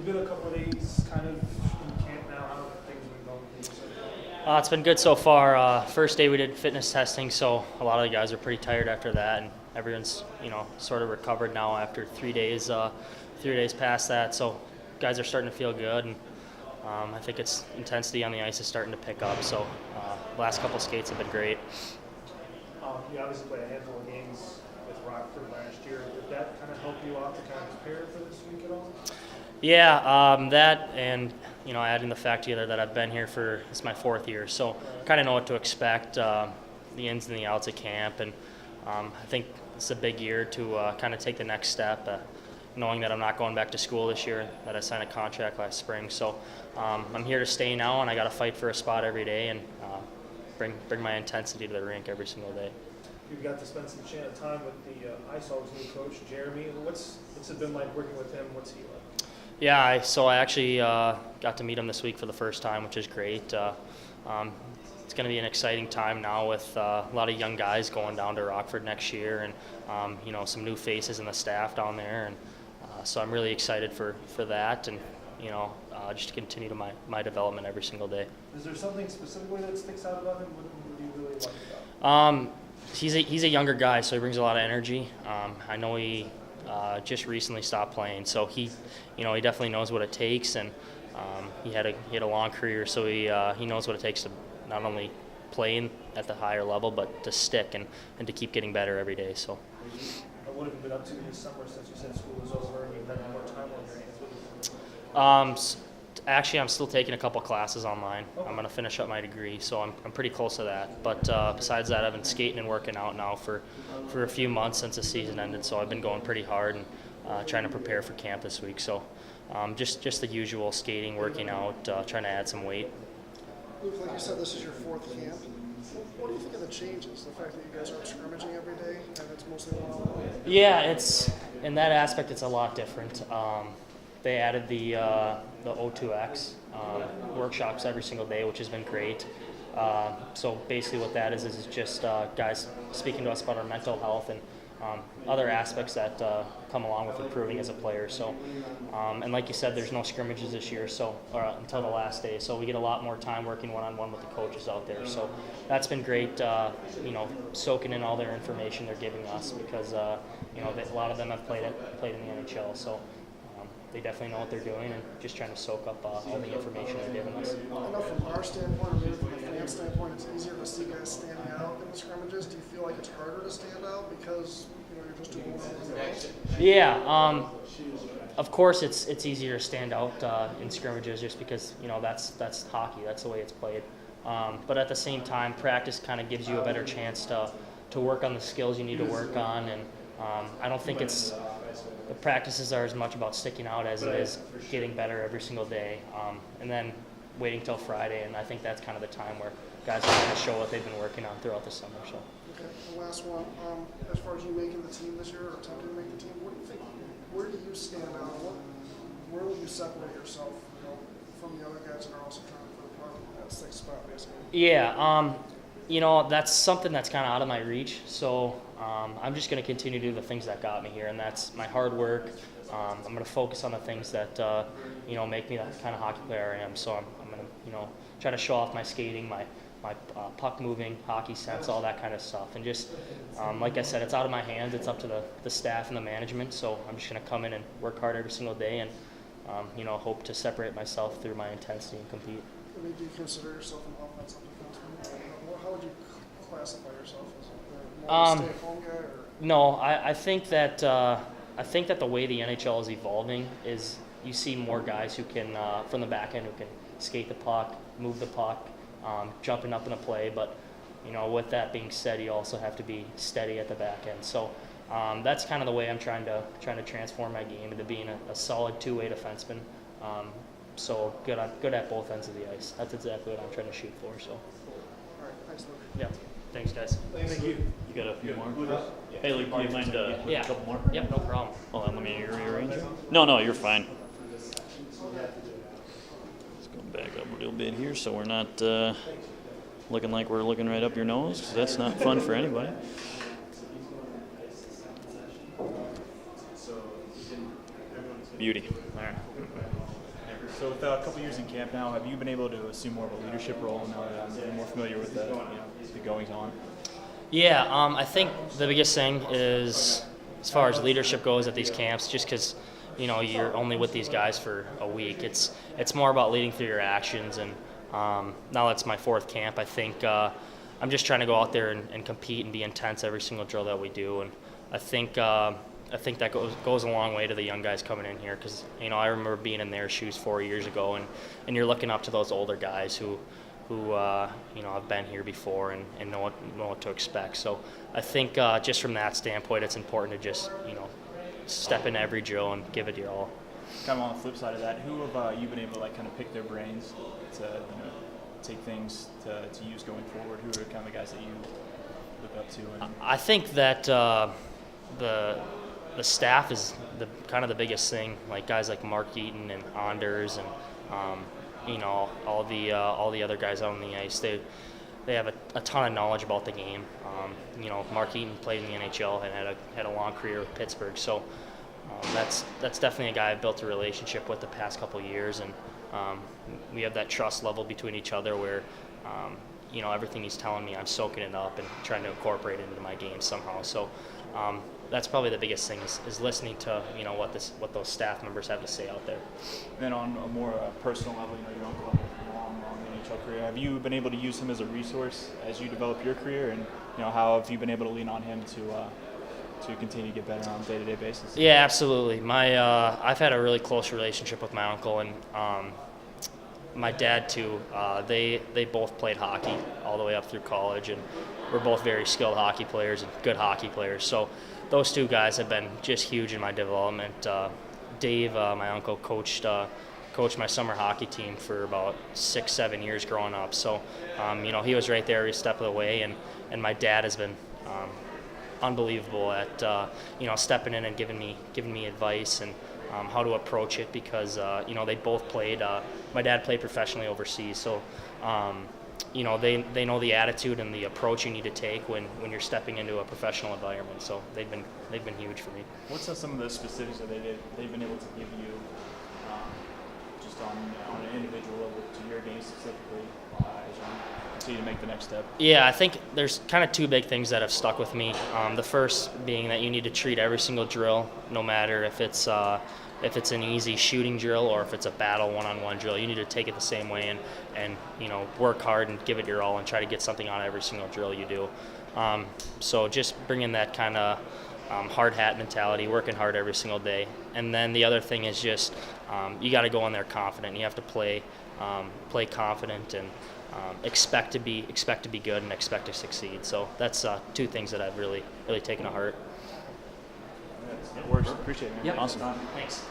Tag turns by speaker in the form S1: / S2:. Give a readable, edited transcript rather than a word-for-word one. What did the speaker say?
S1: been a couple of days kind of in camp now. How have things been going for you so far?
S2: It's been good so far. First day we did fitness testing, so a lot of the guys are pretty tired after that, and everyone's sort of recovered now after 3 days. 3 days past that, so guys are starting to feel good, and I think it's intensity on the ice is starting to pick up. So last couple skates have been great.
S1: You obviously played a handful of games with Rockford last year. Did that kind of help you out to kind of prepare for this week at all?
S2: Yeah, that and adding the fact together that I've been here for it's my 4th year, so kind of know what to expect, the ins and the outs of camp, and I think it's a big year to kind of take the next step, knowing that I'm not going back to school this year, that I signed a contract last spring. So I'm here to stay now, and I got to fight for a spot every day and bring my intensity to the rink every single day.
S1: You got to spend some time with the IceHogs new coach, Jeremy. What's it been like working with him? What's he like?
S2: Yeah, so I actually got to meet him this week for the first time, which is great. It's going to be an exciting time now with a lot of young guys going down to Rockford next year, and some new faces in the staff down there, and so I'm really excited for that, and just to continue to my development every single day.
S1: Is there something specifically that sticks out about him? What do you really like about him?
S2: He's a younger guy, so he brings a lot of energy. I know he just recently stopped playing, so he definitely knows what it takes, and he had a long career, so he knows what it takes to not only play at the higher level, but to stick and to keep getting better every day. So.
S1: What have you been up to this summer since you said school was over and you've had more time on your hands?
S2: Actually, I'm still taking a couple classes online.
S1: Okay.
S2: I'm going to finish up my degree, so I'm pretty close to that. But besides that, I've been skating and working out now for a few months since the season ended, so I've been going pretty hard and trying to prepare for camp this week. So just the usual skating, working out, trying to add some weight.
S3: Luke, like you said, this is your 4th camp. What do you think of the changes? The fact that you guys aren't scrimmaging every day and it's mostly one-on-one?
S2: Yeah, it's in that aspect, it's a lot different. They added the O2X workshops every single day, which has been great. So basically, what that is just guys speaking to us about our mental health and other aspects that come along with improving as a player. So, and like you said, there's no scrimmages this year, until the last day. So we get a lot more time working one-on-one with the coaches out there. So that's been great. Soaking in all their information they're giving us because a lot of them have played in the NHL. So they definitely know what they're doing and just trying to soak up all the information they're giving us.
S3: I know from our standpoint, or maybe from a fan standpoint, it's easier to see guys standing out in the scrimmages. Do you feel like it's harder to stand out because you're just doing one?
S2: Yeah, of course it's easier to stand out in scrimmages just because that's hockey, that's the way it's played. But at the same time, practice kind of gives you a better chance to work on the skills you need to work on, and I don't think the practices are as much about sticking out as it is getting better every single day, and then waiting till Friday, and I think that's kind of the time where guys are going to show what they've been working on throughout the summer. So.
S3: Okay, the last one, as far as you making the team this year or attempting to make the team, what do you think, where do you stand out? Where will you separate yourself from the other guys that are also trying for that 6th spot, basically?
S2: Yeah, that's something that's kind of out of my reach, so I'm just going to continue to do the things that got me here, and that's my hard work. I'm going to focus on the things that make me that kind of hockey player I am. So I'm going to try to show off my skating, my puck moving, hockey sense, all that kind of stuff, and just like I said, it's out of my hands. It's up to the staff and the management. So I'm just going to come in and work hard every single day, and hope to separate myself through my intensity and compete.
S3: I mean, do you consider yourself an offensive defenseman? How would you classify yourself as more of a stay-at-home guy? Or?
S2: No, I think that the way the NHL is evolving is you see more guys who can from the back end who can skate the puck, move the puck, jumping up in a play. But with that being said, you also have to be steady at the back end. So that's kind of the way I'm trying to transform my game into being a solid two-way defenseman. So good at both ends of the ice. That's exactly what I'm trying to shoot for. So.
S3: All right, thanks, Luke.
S2: Yeah. Thanks, guys.
S1: Thank you.
S4: You got a few more? Hey, Luke, do you mind a couple more?
S2: Yep, no problem.
S4: Hold on, let me rearrange it. No, you're fine. Let's go back up a little bit here so we're not looking like we're looking right up your nose, because that's not fun for anybody. Beauty. All right.
S5: So with a couple years in camp now, have you been able to assume more of a leadership role now that you're more familiar with the goings on?
S2: Yeah, I think the biggest thing is, as far as leadership goes at these camps, just because you're only with these guys for a week. It's more about leading through your actions, and now that's my 4th camp. I think I'm just trying to go out there and compete and be intense every single drill that we do, and I think that goes a long way to the young guys coming in here, because I remember being in their shoes 4 years ago, and you're looking up to those older guys who have been here before and know what to expect. So I think just from that standpoint, it's important to just step into every drill and give it your all.
S5: Kind of on the flip side of that, who have you been able to kind of pick their brains to take things to use going forward? Who are kind of the guys that you look up to?
S2: I think that the staff is kind of the biggest thing. Like guys like Mark Eaton and Anders and all the other guys out on the ice. They have a ton of knowledge about the game. Mark Eaton played in the NHL and had a long career with Pittsburgh. So that's definitely a guy I've built a relationship with the past couple of years, and we have that trust level between each other where everything he's telling me, I'm soaking it up and trying to incorporate it into my game somehow. So that's probably the biggest thing is listening to what those staff members have to say out there.
S5: And then on a more personal level, your uncle had a long NHL career. Have you been able to use him as a resource as you develop your career, and how have you been able to lean on him to continue to get better on a day-to-day basis?
S2: Yeah, absolutely. I've had a really close relationship with my uncle, and my dad too. They both played hockey all the way up through college, and we're both very skilled hockey players and good hockey players. So those two guys have been just huge in my development. Dave, my uncle, coached my summer hockey team for about 6-7 years growing up. So he was right there every step of the way, and my dad has been unbelievable at stepping in and giving me advice and how to approach it, because they both played. My dad played professionally overseas, so they know the attitude and the approach you need to take when you're stepping into a professional environment. So they've been huge for me.
S5: What's some of the specifics that they've been able to give you, just on an individual level to your game specifically, as you continue to make the next step?
S2: Yeah, I think there's kind of 2 big things that have stuck with me. The first being that you need to treat every single drill, no matter if it's an easy shooting drill or if it's a battle one-on-one drill, you need to take it the same way and work hard and give it your all and try to get something on every single drill you do. So just bringing that kind of hard hat mentality, working hard every single day. And then the other thing is just you got to go in there confident. You have to play confident and expect to be good and expect to succeed. So that's 2 things that I've really taken to heart.
S5: It works. Appreciate it, man.
S2: Yep.
S5: Awesome.
S2: Thanks.